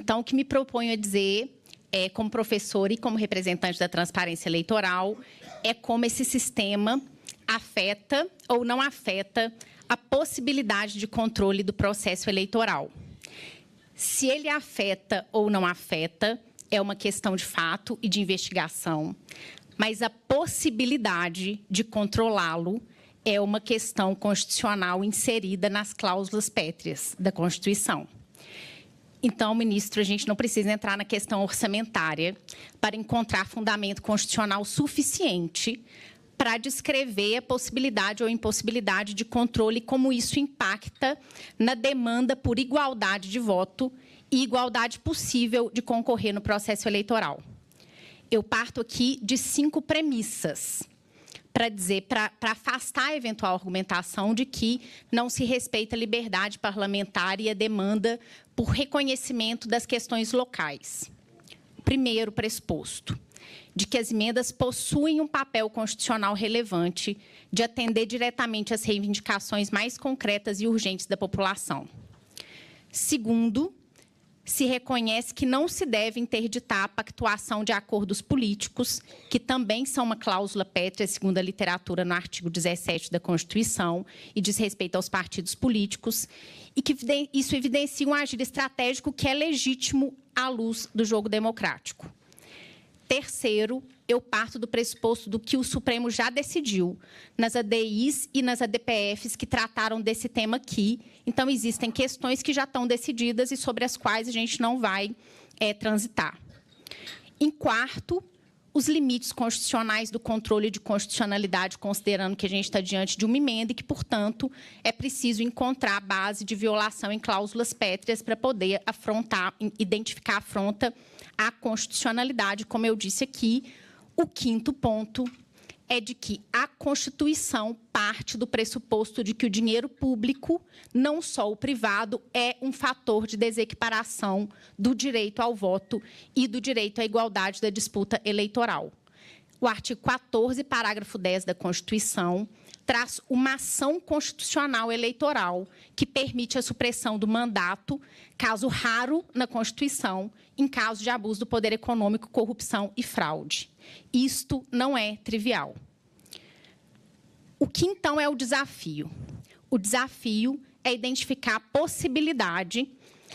Então, o que me proponho a dizer, como professora e como representante da transparência eleitoral, é como esse sistema afeta ou não afeta a possibilidade de controle do processo eleitoral. Se ele afeta ou não afeta, é uma questão de fato e de investigação, mas a possibilidade de controlá-lo é uma questão constitucional inserida nas cláusulas pétreas da Constituição. Então, ministro, a gente não precisa entrar na questão orçamentária para encontrar fundamento constitucional suficiente para descrever a possibilidade ou impossibilidade de controle e como isso impacta na demanda por igualdade de voto e igualdade possível de concorrer no processo eleitoral. Eu parto aqui de 5 premissas para dizer, para afastar a eventual argumentação de que não se respeita a liberdade parlamentar e a demanda por reconhecimento das questões locais. Primeiro pressuposto, de que as emendas possuem um papel constitucional relevante de atender diretamente às reivindicações mais concretas e urgentes da população. Segundo, se reconhece que não se deve interditar a pactuação de acordos políticos, que também são uma cláusula pétrea, segundo a literatura, no artigo 17 da Constituição, e diz respeito aos partidos políticos, e que isso evidencia um agir estratégico que é legítimo à luz do jogo democrático. Terceiro, eu parto do pressuposto do que o Supremo já decidiu nas ADIs e nas ADPFs que trataram desse tema aqui. Então, existem questões que já estão decididas e sobre as quais a gente não vai transitar. Em quarto, os limites constitucionais do controle de constitucionalidade, considerando que a gente está diante de uma emenda e que, portanto, é preciso encontrar a base de violação em cláusulas pétreas para poder identificar a afronta à constitucionalidade, como eu disse aqui. O quinto ponto é de que a Constituição parte do pressuposto de que o dinheiro público, não só o privado, é um fator de desequiparação do direito ao voto e do direito à igualdade da disputa eleitoral. O artigo 14, parágrafo 10 da Constituição, traz uma ação constitucional eleitoral que permite a supressão do mandato, caso raro na Constituição, em caso de abuso do poder econômico, corrupção e fraude. Isto não é trivial. O que, então, é o desafio? O desafio é identificar a possibilidade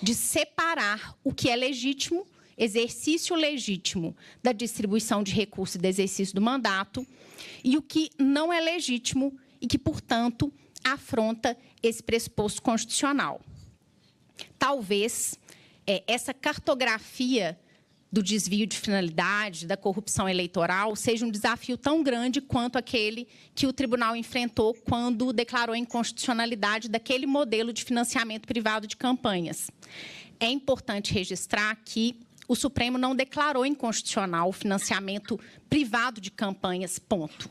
de separar o que é legítimo, exercício legítimo da distribuição de recursos e do exercício do mandato, e o que não é legítimo e que, portanto, afronta esse pressuposto constitucional. Talvez essa cartografia do desvio de finalidade, da corrupção eleitoral, seja um desafio tão grande quanto aquele que o tribunal enfrentou quando declarou a inconstitucionalidade daquele modelo de financiamento privado de campanhas. É importante registrar que o Supremo não declarou inconstitucional o financiamento privado de campanhas, ponto.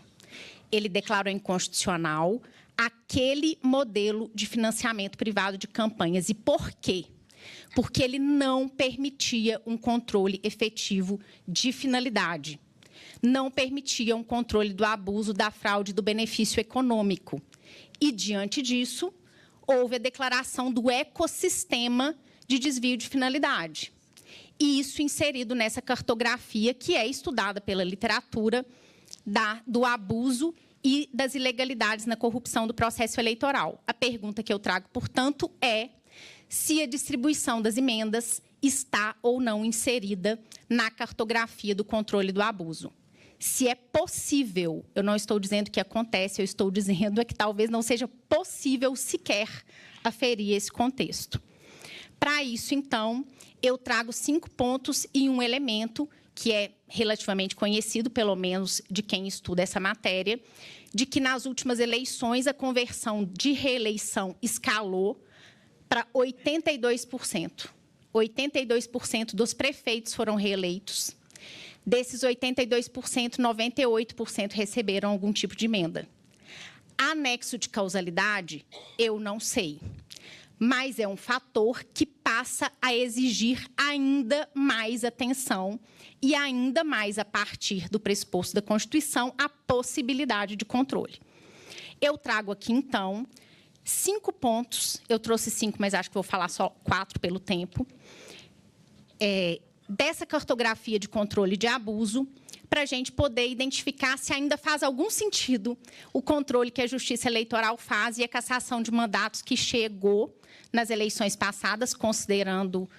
Ele declarou inconstitucional aquele modelo de financiamento privado de campanhas. E por quê? Porque ele não permitia um controle efetivo de finalidade. Não permitia um controle do abuso, da fraude, do benefício econômico. E, diante disso, houve a declaração do ecossistema de desvio de finalidade. E isso inserido nessa cartografia que é estudada pela literatura do abuso e das ilegalidades na corrupção do processo eleitoral. A pergunta que eu trago, portanto, é se a distribuição das emendas está ou não inserida na cartografia do controle do abuso. Se é possível, eu não estou dizendo que acontece, eu estou dizendo que talvez não seja possível sequer aferir esse contexto. Para isso, então, eu trago 5 pontos e um elemento que é relativamente conhecido, pelo menos de quem estuda essa matéria, de que nas últimas eleições a conversão de reeleição escalou para 82%. 82% dos prefeitos foram reeleitos. Desses 82%, 98% receberam algum tipo de emenda. Anexo de causalidade, eu não sei. Mas é um fator que passa a exigir ainda mais atenção e ainda mais, a partir do pressuposto da Constituição, a possibilidade de controle. Eu trago aqui, então, 5 pontos. Eu trouxe 5, mas acho que vou falar só 4 pelo tempo. dessa cartografia de controle de abuso, para a gente poder identificar se ainda faz algum sentido o controle que a Justiça Eleitoral faz e a cassação de mandatos que chegou nas eleições passadas, considerando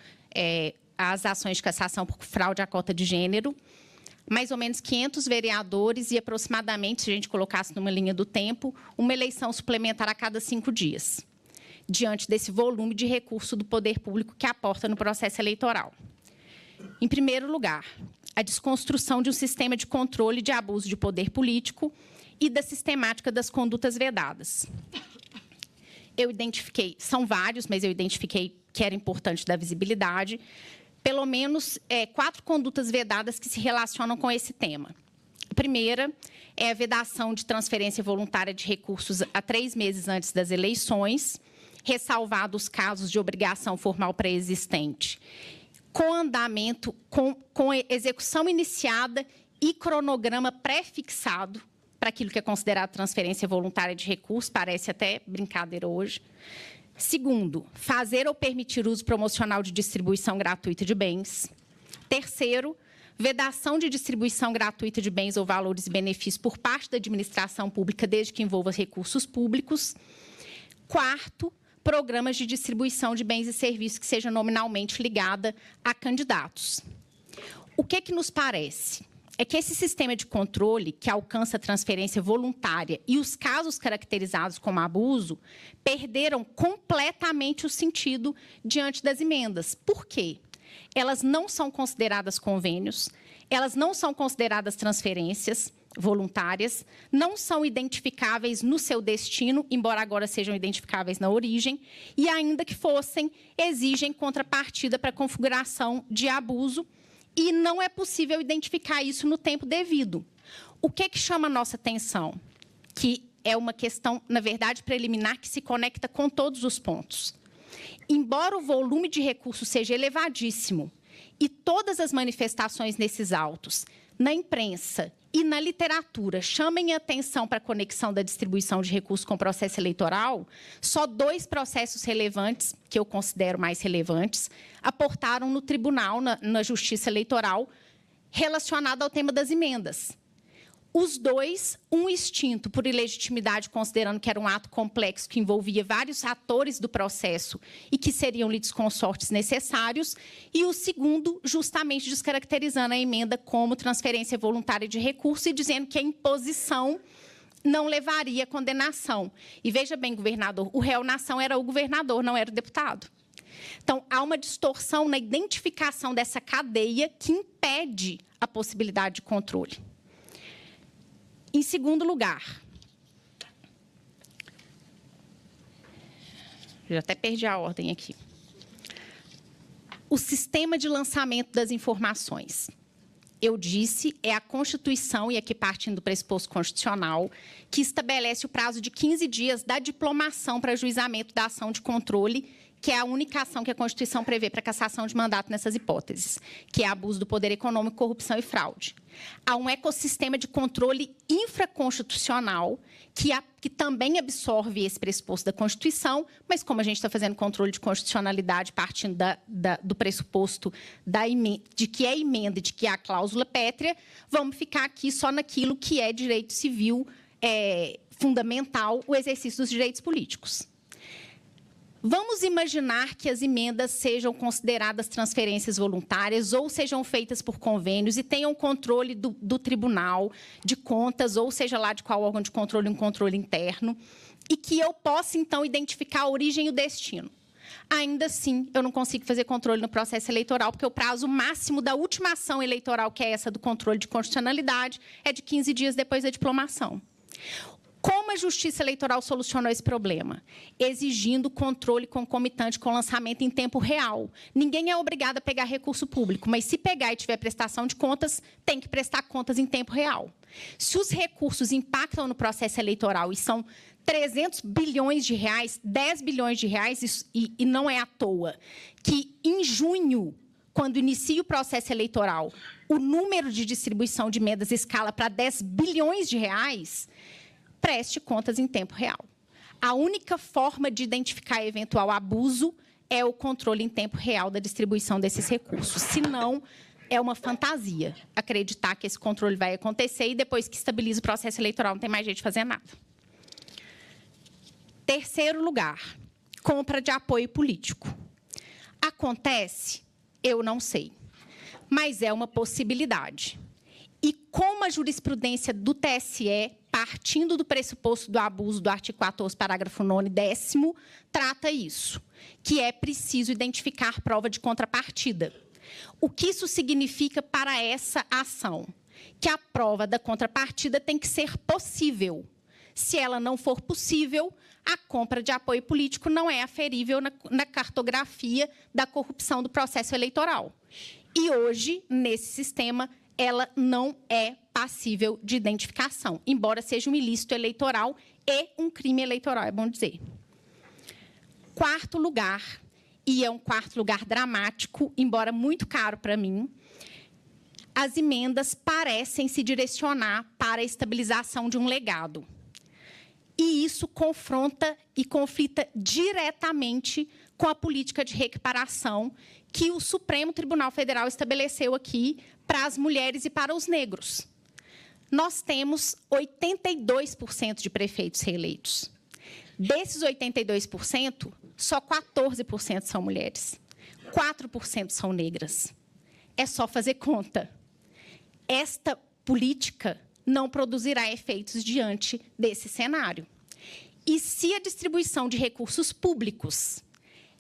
as ações de cassação por fraude à cota de gênero. Mais ou menos 500 vereadores e aproximadamente, se a gente colocasse numa linha do tempo, uma eleição suplementar a cada 5 dias, diante desse volume de recurso do poder público que aporta no processo eleitoral. Em primeiro lugar, a desconstrução de um sistema de controle de abuso de poder político e da sistemática das condutas vedadas. Eu identifiquei, são vários, mas eu identifiquei que era importante dar visibilidade, pelo menos 4 condutas vedadas que se relacionam com esse tema. A primeira é a vedação de transferência voluntária de recursos a 3 meses antes das eleições, ressalvados os casos de obrigação formal pré-existente, com andamento, com execução iniciada e cronograma pré-fixado para aquilo que é considerado transferência voluntária de recursos, parece até brincadeira hoje. Segundo, fazer ou permitir uso promocional de distribuição gratuita de bens. Terceiro, vedação de distribuição gratuita de bens ou valores e benefícios por parte da administração pública, desde que envolva recursos públicos. Quarto, programas de distribuição de bens e serviços que seja nominalmente ligada a candidatos. O que nos parece? É que esse sistema de controle, que alcança a transferência voluntária e os casos caracterizados como abuso, perderam completamente o sentido diante das emendas. Por quê? Elas não são consideradas convênios, elas não são consideradas transferências voluntárias, não são identificáveis no seu destino, embora agora sejam identificáveis na origem, e ainda que fossem, exigem contrapartida para configuração de abuso, e não é possível identificar isso no tempo devido. O que chama a nossa atenção? Que é uma questão, na verdade, preliminar, que se conecta com todos os pontos. Embora o volume de recursos seja elevadíssimo e todas as manifestações nesses autos, na imprensa e na literatura, chamem a atenção para a conexão da distribuição de recursos com o processo eleitoral, só 2 processos relevantes, que eu considero mais relevantes, aportaram no tribunal, na Justiça Eleitoral, relacionado ao tema das emendas. Os 2, um extinto por ilegitimidade, considerando que era um ato complexo que envolvia vários atores do processo e que seriam litisconsortes necessários, e o segundo, justamente descaracterizando a emenda como transferência voluntária de recurso e dizendo que a imposição não levaria à condenação. E veja bem, governador, o réu na ação era o governador, não era o deputado. Então, há uma distorção na identificação dessa cadeia que impede a possibilidade de controle. Em segundo lugar, já até perdi a ordem aqui, o sistema de lançamento das informações. Eu disse, é a Constituição, e aqui partindo do pressuposto constitucional, que estabelece o prazo de 15 dias da diplomação para ajuizamento da ação de controle, que é a única ação que a Constituição prevê para cassação de mandato nessas hipóteses, que é abuso do poder econômico, corrupção e fraude. Há um ecossistema de controle infraconstitucional que também absorve esse pressuposto da Constituição, mas como a gente está fazendo controle de constitucionalidade partindo do pressuposto de que é emenda e de que é a cláusula pétrea, vamos ficar aqui só naquilo que é direito civil fundamental, o exercício dos direitos políticos. Vamos imaginar que as emendas sejam consideradas transferências voluntárias ou sejam feitas por convênios e tenham controle do Tribunal de Contas, ou seja lá de qual órgão de controle, um controle interno, e que eu possa, então, identificar a origem e o destino. Ainda assim, eu não consigo fazer controle no processo eleitoral, porque o prazo máximo da última ação eleitoral, que é essa do controle de constitucionalidade, é de 15 dias depois da diplomação. Como a Justiça Eleitoral solucionou esse problema? Exigindo controle concomitante com lançamento em tempo real. Ninguém é obrigado a pegar recurso público, mas se pegar e tiver prestação de contas, tem que prestar contas em tempo real. Se os recursos impactam no processo eleitoral e são 300 bilhões de reais, 10 bilhões de reais, e não é à toa que, em junho, quando inicia o processo eleitoral, o número de distribuição de emendas escala para 10 bilhões de reais, preste contas em tempo real. A única forma de identificar eventual abuso é o controle em tempo real da distribuição desses recursos. Se não, é uma fantasia acreditar que esse controle vai acontecer e depois que estabiliza o processo eleitoral não tem mais jeito de fazer nada. Terceiro lugar, compra de apoio político. Acontece? Eu não sei, mas é uma possibilidade. E como a jurisprudência do TSE, partindo do pressuposto do abuso do artigo 14, parágrafo 9º e 10º, trata isso, que é preciso identificar prova de contrapartida. O que isso significa para essa ação? Que a prova da contrapartida tem que ser possível. Se ela não for possível, a compra de apoio político não é aferível na cartografia da corrupção do processo eleitoral. E hoje, nesse sistema, ela não é passível de identificação, embora seja um ilícito eleitoral e um crime eleitoral, é bom dizer. Quarto lugar, e é um quarto lugar dramático, embora muito caro para mim, as emendas parecem se direcionar para a estabilização de um legado. E isso confronta e conflita diretamente com a política de reequiparação que o Supremo Tribunal Federal estabeleceu aqui para as mulheres e para os negros. Nós temos 82% de prefeitos reeleitos. Desses 82%, só 14% são mulheres, 4% são negras. É só fazer conta. Esta política não produzirá efeitos diante desse cenário. E se a distribuição de recursos públicos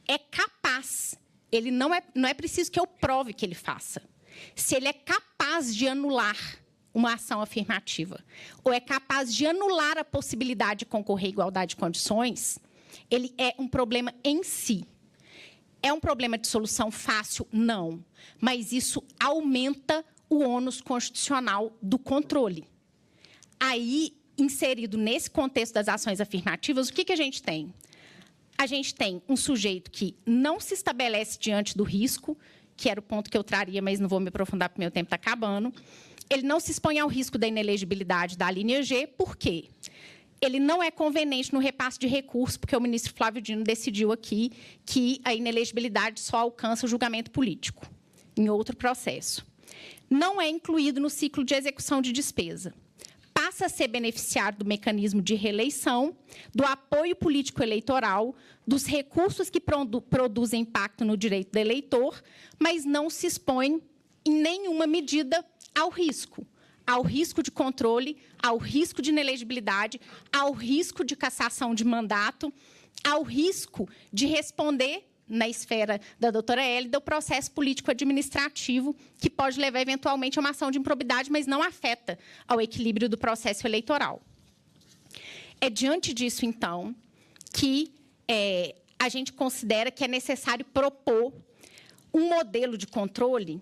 é capaz, ele não é preciso que eu prove que ele faça. Se ele é capaz de anular uma ação afirmativa, ou é capaz de anular a possibilidade de concorrer à igualdade de condições, ele é um problema em si. É um problema de solução fácil? Não. Mas isso aumenta o ônus constitucional do controle. Aí, inserido nesse contexto das ações afirmativas, o que a gente tem? A gente tem um sujeito que não se estabelece diante do risco, que era o ponto que eu traria, mas não vou me aprofundar porque meu tempo está acabando. Ele não se expõe ao risco da inelegibilidade da linha G, por quê? Ele não é conveniente no repasse de recursos, porque o ministro Flávio Dino decidiu aqui que a inelegibilidade só alcança o julgamento político, em outro processo. Não é incluído no ciclo de execução de despesa. Passa a ser beneficiário do mecanismo de reeleição, do apoio político eleitoral, dos recursos que produzem impacto no direito do eleitor, mas não se expõe em nenhuma medida ao risco de controle, ao risco de inelegibilidade, ao risco de cassação de mandato, ao risco de responder, na esfera da doutora Hélida, o processo político-administrativo, que pode levar, eventualmente, a uma ação de improbidade, mas não afeta ao equilíbrio do processo eleitoral. É diante disso, então, que a gente considera que é necessário propor um modelo de controle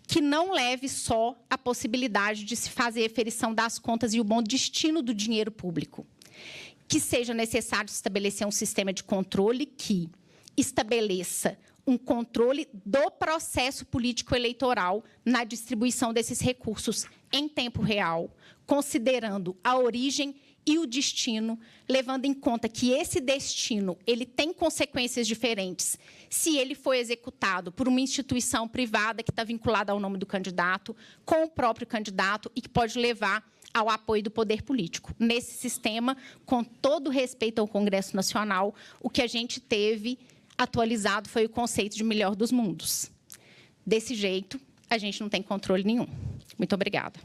que não leve só a possibilidade de se fazer aferição das contas e o bom destino do dinheiro público. Que seja necessário estabelecer um sistema de controle que estabeleça um controle do processo político-eleitoral na distribuição desses recursos em tempo real, considerando a origem e o destino, levando em conta que esse destino ele tem consequências diferentes se ele for executado por uma instituição privada que está vinculada ao nome do candidato, com o próprio candidato e que pode levar ao apoio do poder político. Nesse sistema, com todo respeito ao Congresso Nacional, o que a gente teve atualizado foi o conceito de melhor dos mundos. Desse jeito, a gente não tem controle nenhum. Muito obrigada.